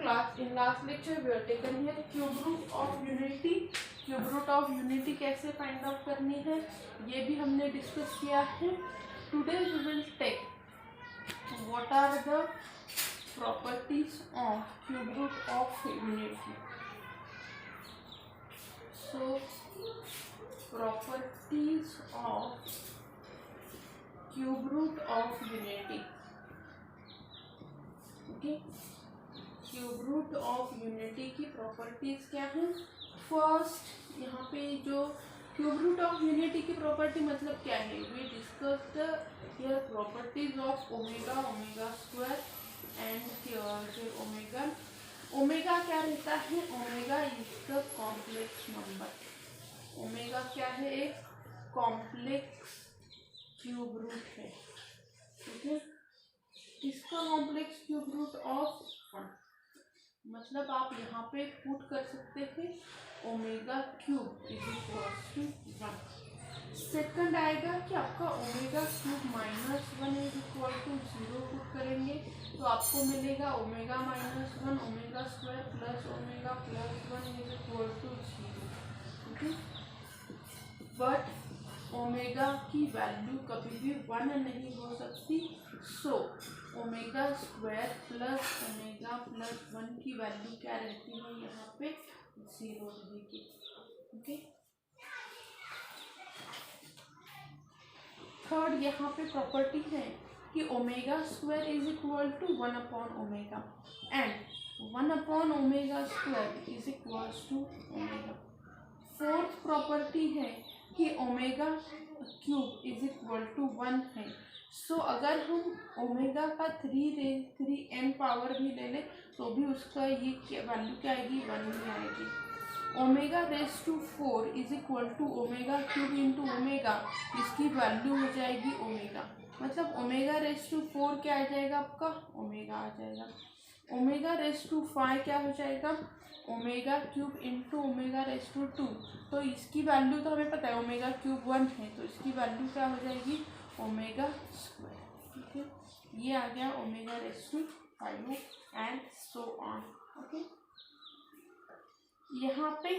class, in last lecture we have taken here cube root of unity. Cube root of unity कैसे find out करनी है ये भी हमने डिस्कस किया है. Today we will take what are the properties of cube root of unity. So properties of cube root of unity. Okay, cube root of unity की properties क्या है. फर्स्ट यहाँ पे जो क्यूब रूट ऑफ यूनिटी की property मतलब क्या है. We discussed here properties of omega, omega square and here omega. Omega क्या रहता है. Omega is the complex number. Omega क्या है. एक कॉम्प्लेक्स क्यूब रूट है. ठीक है, इसका कॉम्प्लेक्स क्यूब रूट ऑफ 1. मतलब आप यहाँ पे पुट कर सकते थे omega cube is equal to 1. Second आएगा कि आपका omega cube minus 1 is equal to 0 put करेंगे तो आपको मिलेगा omega minus 1 omega square plus omega plus 1 is equal to 0. Okay, but omega की वैल्यू कभी भी 1 नहीं हो सकती. So omega square plus omega plus 1 की वैल्यू क्या रहती है यहाँ पे 0 रहेगी. ओके, थर्ड यहाँ पे प्रॉपर्टी है कि omega square is equal to 1 upon omega and 1 upon omega square is equal to omega. Fourth property है कि omega cube is equal to 1 है. सो अगर हम ओमेगा का 3n पावर भी ले लें तो भी उसका ये वैल्यू क्या आएगी 1 ही आएगी. Omega raise to 4 is equal to omega cube into omega. इसकी वैल्यू हो जाएगी ओमेगा. मतलब ओमेगा रेस टू 4 क्या आ जाएगा आपका ओमेगा आ जाएगा. ओमेगा रेस टू 5 क्या हो जाएगा omega cube into omega raise to 2. तो इसकी वैल्यू तो हमें पता है ओमेगा क्यूब 1 है तो इसकी वैल्यू क्या हो जाएगी ओमेगा स्क्वायर. ठीक है, ये आ गया omega raise to 5 and so on. Okay, यहाँ पे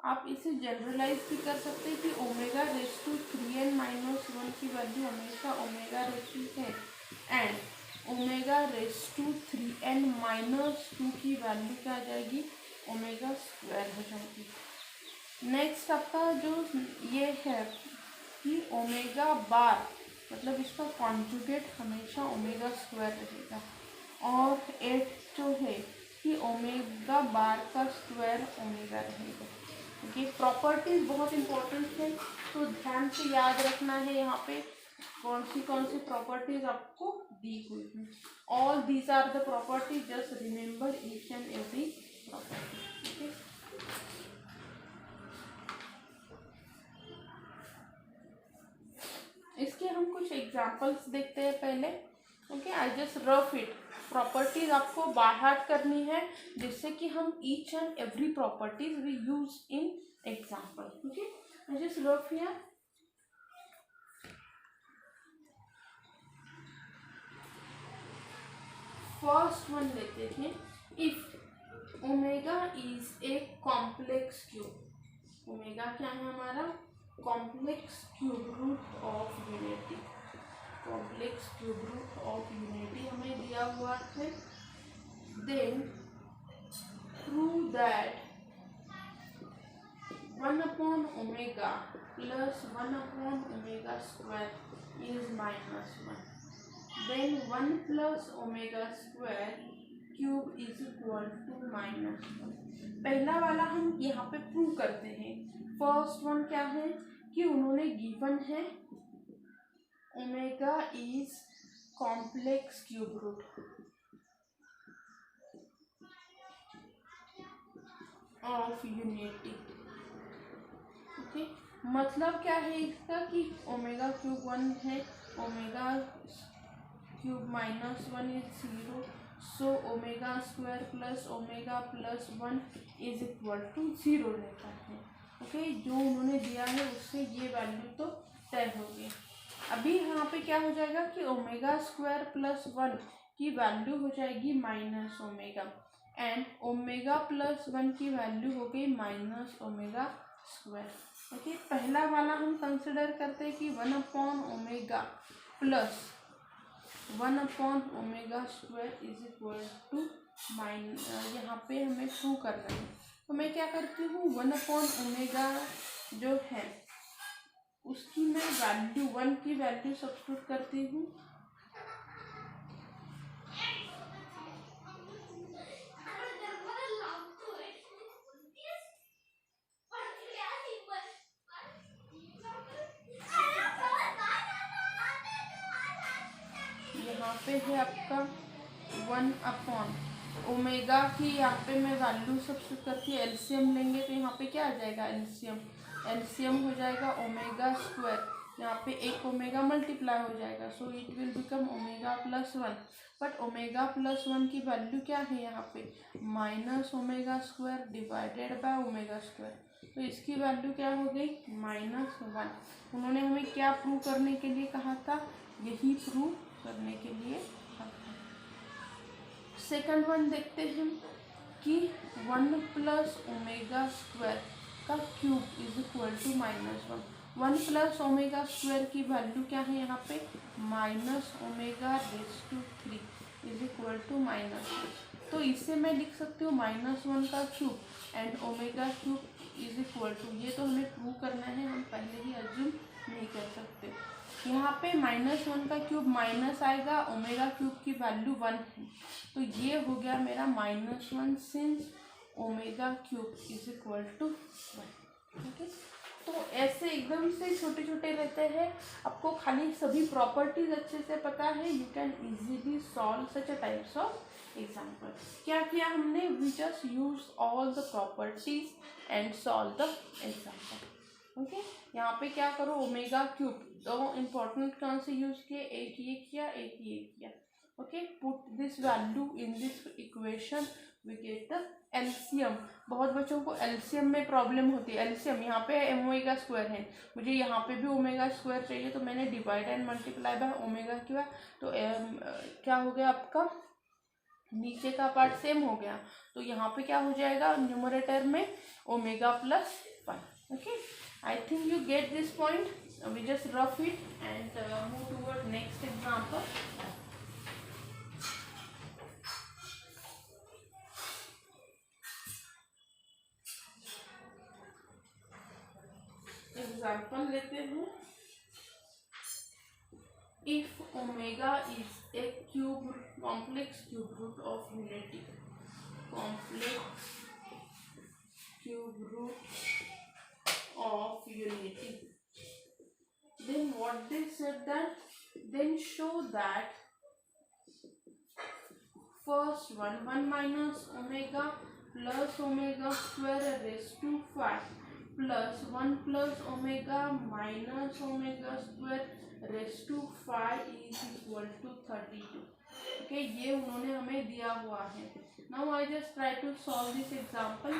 आप इसे जनरलाइज भी कर सकते हैं कि omega raise to 3n minus 1 की वैल्यू हमेशा ओमेगा रेस टू है and omega raise to 3n minus 2 की वैल्यू क्या आ जाएगी ओमेगा स्क्वायर हो जाएगी. नेक्स्ट आपका जो ये है कि ओमेगा बार मतलब इसका कॉन्जुगेट हमेशा ओमेगा स्क्वायर रहेगा. और 8 जो है कि ओमेगा बार का स्क्वायर ओमेगा रहेगा. ये प्रॉपर्टीज बहुत इंपॉर्टेंट है तो ध्यान से याद रखना है यहाँ पे कौन सी प्रॉपर्टीज आपको दी हुई है. All these are the properties, just remember each and every property. इसके हम कुछ एग्जांपल्स देखते हैं पहले. Okay, I just rough it. Properties आपको बाय हार्ट करनी है जिससे कि हम each and every properties we use in example. Okay, I just rough here. First one लेते हैं. If omega is a complex cube. Omega क्या है हमारा complex cube root of unity. Complex cube root of unity हमें दिया हुआ है. Then prove that 1 upon omega plus 1 upon omega square is minus 1. Then 1 plus omega square cube is equal to minus 1. पहला वाला हम यहाँ पे प्रूव करते हैं. फर्स्ट वन क्या है कि उन्होंने गिवन है omega is complex cube root of unity. Okay, मतलब क्या है इसका कि ओमेगा क्यूब 1 है omega cube minus 1 is 0. So omega square plus omega plus 1 is equal to 0 रहता है. ओके, जो उन्होंने दिया है उससे ये वैल्यू तो तय होगी. अभी यहाँ पे क्या हो जाएगा कि ओमेगा स्क्वायर प्लस 1 की वैल्यू हो जाएगी minus omega, and omega plus 1 की वैल्यू हो गई माइनस ओमेगा स्क्वायर। ओके, पहला वाला हम कंसिडर करते हैं कि 1 अपॉन ओमेगा प्लस 1/ओमेगा स्क्वायर इज इक्वल टू यहाँ पे हमें प्रूव करना है। तो मैं क्या करती हूँ, 1/ओमेगा जो है उसकी मैं वैल्यू 1 की वैल्यू सब्स्टिट्यूट करती हूँ। यहाँ पे है आपका 1/ओमेगा की, यहाँ पे मैं वैल्यू सब्स्टिट्यूट करती हूँ, एलसीएम लेंगे तो यहाँ पे क्या आ जाएगा, एलसीएम हो जाएगा ओमेगा स्क्वायर, यहाँ पे एक ओमेगा मल्टीप्लाई हो जाएगा, so it will become omega plus 1। But omega plus 1 की वैल्यू क्या है यहाँ पे, minus omega square divided by omega square, तो इसकी वैल्यू क्या हो गई, -1। उन्होंने हमें क्या प्रूव करने के लिए कहा था, यही प्रूव करने के लिए कहा था। सेकंड वन देखते हैं कि 1 प्लस ओमेगा स्क्वायर का cube is equal to -1। 1 plus omega square की वैल्यू क्या है यहाँ पे, minus omega raise to 3 is equal to -1। तो इसे मैं लिख सकती हूँ -1 का cube and omega cube is equal to, ये तो हमें प्रूव करना है, हम पहले ही अज्यूम नहीं कर सकते। यहाँ पे -1 का क्यूब माइनस आएगा, ओमेगा क्यूब की वैल्यू 1 है, तो ये हो गया मेरा -1 since omega cube is equal to 1। ठीक है, तो ऐसे एकदम से छोटे छोटे रहते हैं, आपको खाली सभी प्रॉपर्टीज अच्छे से पता है, you can easily solve such a types of example. क्या किया हमने, we just use all the properties and solve the example. Okay, यहाँ पे क्या करो, ओमेगा क्यूब दो इम्पोर्टेंट कौन से यूज किए, एक ये किया, एक ये किया। Okay, put this value in this equation, we get the LCM. बहुत बच्चों को एलसीएम में प्रॉब्लम होती है। एलसीएम यहाँ पे ओमेगा स्क्वायर है, मुझे यहाँ पे भी ओमेगा स्क्वायर चाहिए, तो मैंने divide and multiply by omega किया, तो क्या हो गया आपका, नीचे का पार्ट सेम हो गया, तो यहाँ पे क्या हो जाएगा, न्यूमरेटर में omega plus 1। Okay, I think you get this point, we just rough it and move toward next example. Example लेते हैं, if omega is a complex cube root of unity, complex cube root of unity, then what they said that, then show that first one minus omega plus omega square raised to 5 plus 1 plus omega minus omega square raised to 5 is equal to 32। Okay, ये उन्होंने हमें दिया हुआ है। Now I just try to solve this example.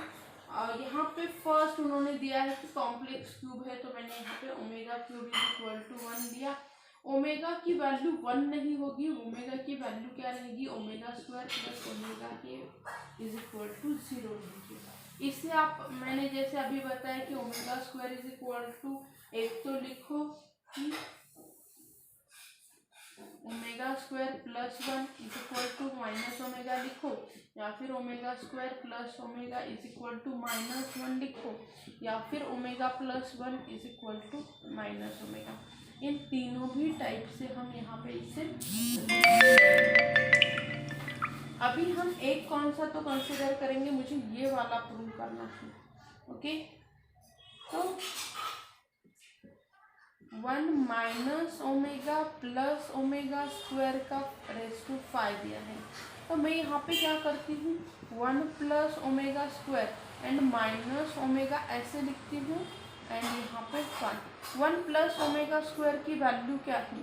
यहाँ पे first उन्होंने दिया है कि कॉम्प्लेक्स क्यूब है, तो मैंने यहाँ पे omega cube is equal to 1 दिया। ओमेगा की वैल्यू 1 नहीं होगी, ओमेगा की वैल्यू क्या रहेगी, ओमेगा स्क्वायर प्लस ओमेगा के इज इक्वल टू 0 रहेगी। इससे आप, मैंने जैसे अभी बताया कि omega square is equal to, एक तो लिखो कि omega square plus 1 is equal to minus omega लिखो, या फिर omega square plus omega is equal to -1 लिखो, या फिर omega plus 1 is equal to minus omega. इन तीनों भी टाइप से हम यहाँ पे इसे, अभी हम एक कौन सा तो कंसिडर करेंगे, मुझे ये वाला प्रूव करना है। ओके, तो 1 minus omega plus omega square का रेज़ टू 5 दिया है, तो मैं यहाँ पे क्या करती हूँ, 1 plus omega square and minus omega ऐसे लिखती हूँ, एंड यहाँ पे 1 प्लस ओमेगा स्क्वायर की वैल्यू क्या है,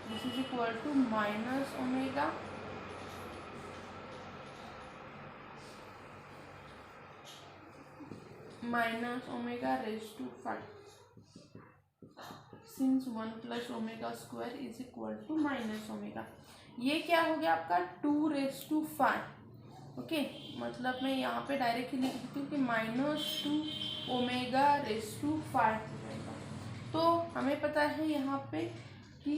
this is equal to minus omega raise to 5। Since 1 plus omega square is equal to minus omega. ये क्या हो गया आपका 2⁵. ओके, मतलब मैं यहाँ पे डायरेक्टली लिख देती हूँ कि -2 ओमेगा रेस टू 5 हो जाएगा। तो हमें पता है यहाँ पे कि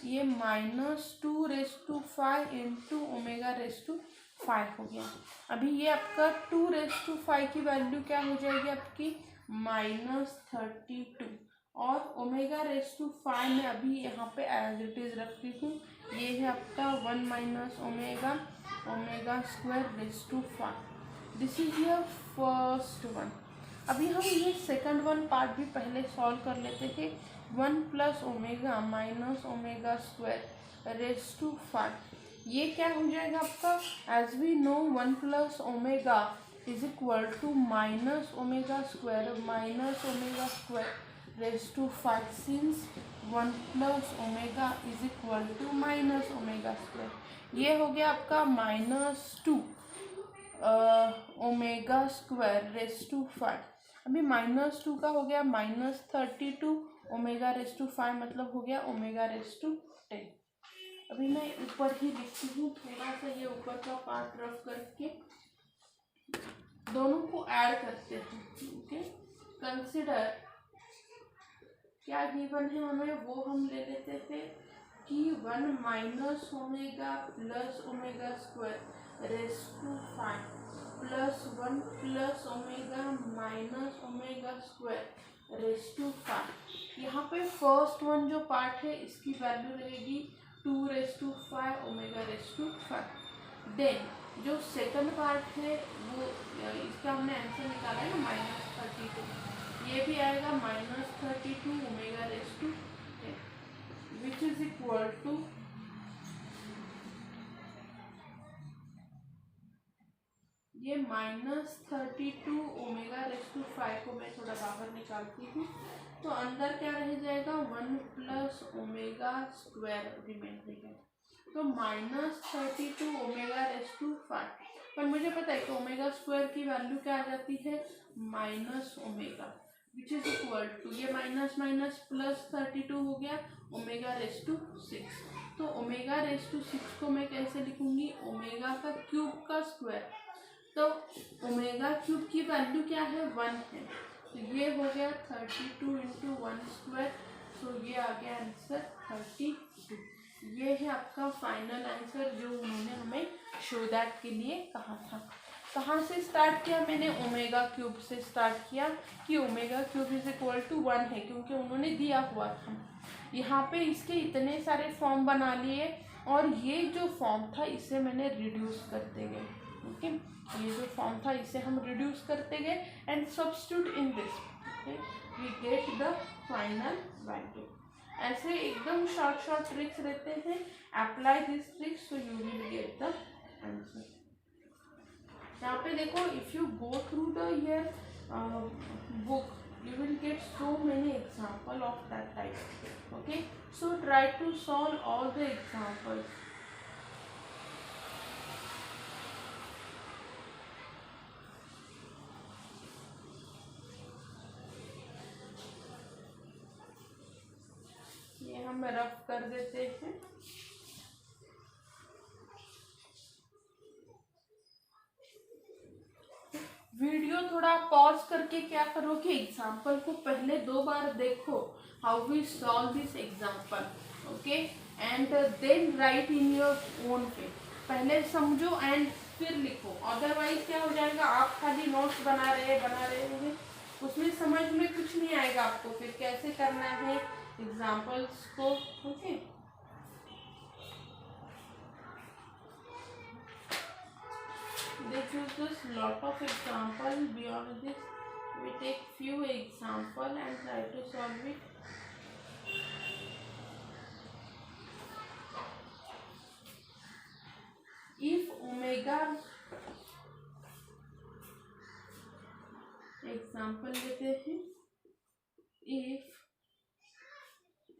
ये -2 raise to 5 into omega raise to 5 हो गया। अभी ये आपका 2 रेस टू 5 की वैल्यू क्या हो जाएगी आपकी -32, और ओमेगा रेस टू 5 में अभी यहाँ पे एज इट इज रखती हूँ। ये है आपका 1 minus omega square raise to 5। This is your first one. अभी हम ये सेकंड वन पार्ट भी पहले सॉल्व कर लेते थे। 1 plus omega minus omega square raise to 5, ये क्या हो जाएगा आपका, as we know 1 plus omega is equal to minus omega square raise to 5, since 1 plus omega is equal to minus omega square. ये हो गया आपका -2 ओमेगा स्क्वायर रेस टू 5। अभी -2 का हो गया -32 ओमेगा रेस टू 5, मतलब हो गया ओमेगा रेस टू 10। अभी मैं ऊपर ही लिखती हूँ, थोड़ा सा ये ऊपर का पार्ट रफ करके दोनों को ऐड करते हैं। ओके, कंसिडर क्या गिवन है हमें, वो हम ले लेते थे कि 1 minus omega plus omega square raise to 5 plus 1 plus omega minus omega square raise to 5। यहाँ पे फर्स्ट वन जो पार्ट है इसकी वैल्यू रहेगी 2 raise to 5 omega raise to 5। Then जो सेकंड पार्ट है वो इसका हमने आंसर निकाला है ना -32, ये भी आएगा -32 omega raise to 10, which is equal to ये -32 ओमेगा रेस टू 5 को मैं थोड़ा बाहर निकालती हूँ, तो अंदर क्या रह जाएगा 1 प्लस ओमेगा स्क्वायर रिमेन रहेगा, तो -32 ओमेगा रेस टू 5। पर मुझे पता है कि ओमेगा स्क्वायर की वैल्यू क्या आ जाती है minus omega, which is equal to ये माइनस माइनस प्लस 32 हो गया ओमेगा रेस टू 6। तो ओमेगा रेस टू 6 को मैं कैसे लिखूंगी, ओमेगा का क्यूब का स्क्वायर। तो ओमेगा क्यूब की वैल्यू क्या है 1 है, तो ये हो गया 32 इंटू 1 स्क्वायर, तो ये आ गया आंसर 32। ये है आपका फाइनल आंसर जो उन्होंने हमें शो दैट के लिए कहा था। कहाँ से स्टार्ट किया मैंने, ओमेगा क्यूब से स्टार्ट किया कि omega cube is equal to 1 है, क्योंकि उन्होंने दिया हुआ था। यहाँ पे इसके इतने सारे फॉर्म बना लिए, और ये जो फॉर्म था इसे मैंने रिड्यूस करते गए। ओके, ये जो फॉर्म था इसे हम रिड्यूस करते गए and substitute in this, we get the final value. ऐसे एकदम शॉर्ट ट्रिक्स रहते हैं, apply this tricks so you will get the answer. यहाँ पे देखो, if you go through the year book you will get so many example of that type. Okay, so try to solve all the examples. ये हम rough कर देते हैं। Video थोड़ा pause करके क्या करो कि एग्जाम्पल को पहले 2 बार देखो, how we solve this example, okay, and then write in your own way. पहले समझो एंड फिर लिखो, अदरवाइज क्या हो जाएगा, आप खाली नोट्स बना रहे हैं, उसमें समझ में कुछ नहीं आएगा आपको फिर कैसे करना है एग्जाम्पल्स को। Okay, they choose this lot of example. Beyond this, we take few example and try to solve it. If omega, example लेते हैं, if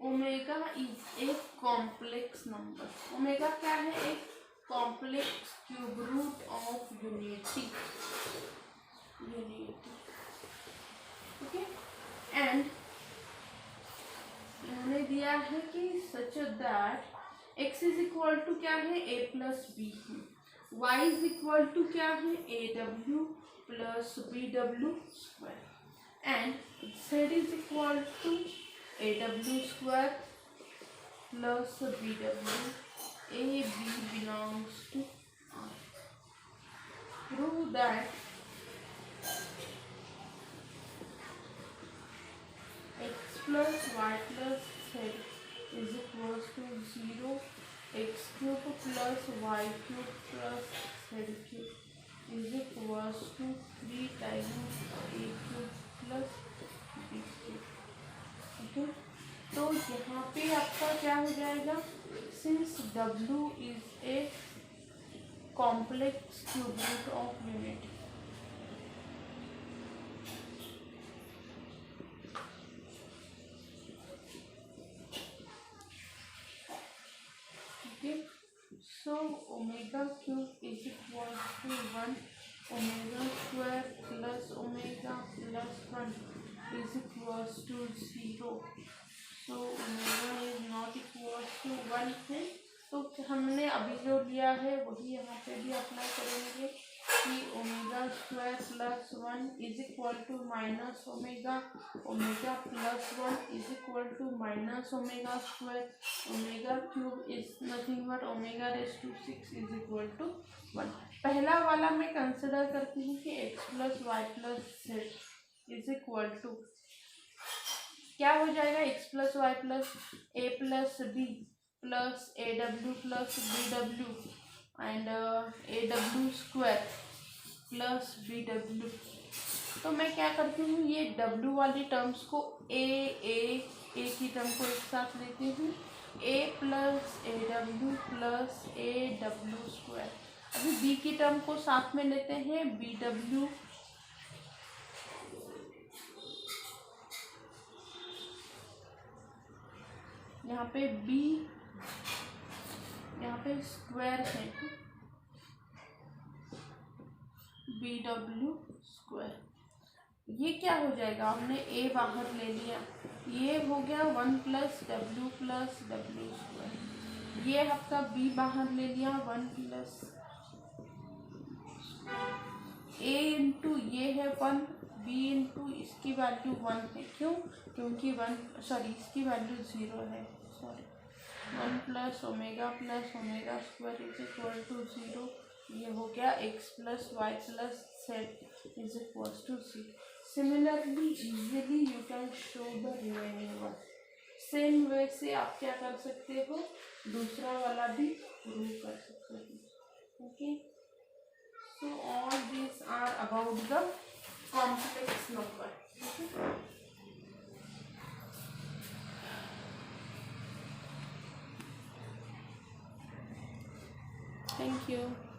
omega is a complex number, omega क्या है, एक complex cube root of unity, okay, and इन्होंने दिया है कि such that x is equal to क्या है a plus B, y is equal to क्या है A W plus B W square and z is equal to A W square plus B W A B belongs to R. Prove that x plus y plus z is equals to 0, x cube plus y cube plus z cube is equals to 3 times a cube plus b cube. Okay, तो यहाँ पे आपका क्या हो जाएगा, since w is a complex cube root of unit, so omega cube is equal to 1 omega square plus omega plus 1 is equals to 0. So omega is not equals to 1 है, तो हमने अभी जो लिया है वही यहाँ पे भी अप्लाई करेंगे कि omega square plus 1 is equal to minus omega, omega plus 1 is equal to minus omega square, omega cube is nothing but omega raise to 6 is equal to 1. पहला वाला मैं कंसिडर करती हूँ कि x plus Y plus Z is equal to क्या हो जाएगा, x plus Y plus A plus B plus A W plus B W and A W square plus B डब्ल्यू. तो मैं क्या करती हूँ, ये w वाली टर्म्स को ए की टर्म को एक साथ लेती हूँ, a plus A W plus A W square. अभी b की टर्म को साथ में लेते हैं, बी डब्ल्यू यहाँ पे b, यहाँ पे स्क्वायर है बी डब्ल्यू स्क्वायर. ये क्या हो जाएगा, हमने a बाहर ले लिया, ये हो गया 1 प्लस डब्ल्यू स्क्वायर. ये आपका b बाहर ले लिया 1 प्लस a इंटू ये है 1, b इंटू इसकी वैल्यू 1 है, क्यों, क्योंकि इसकी वैल्यू 0 है, 1 plus omega square is equal to 0. ये हो गया x plus Y plus Z is equal to 0. Similarly easily you can show the remaining one. Same way से आप क्या कर सकते हो, दूसरा वाला भी प्रूव कर सकते हो. Okay, so all this are about the complex number. Thank you.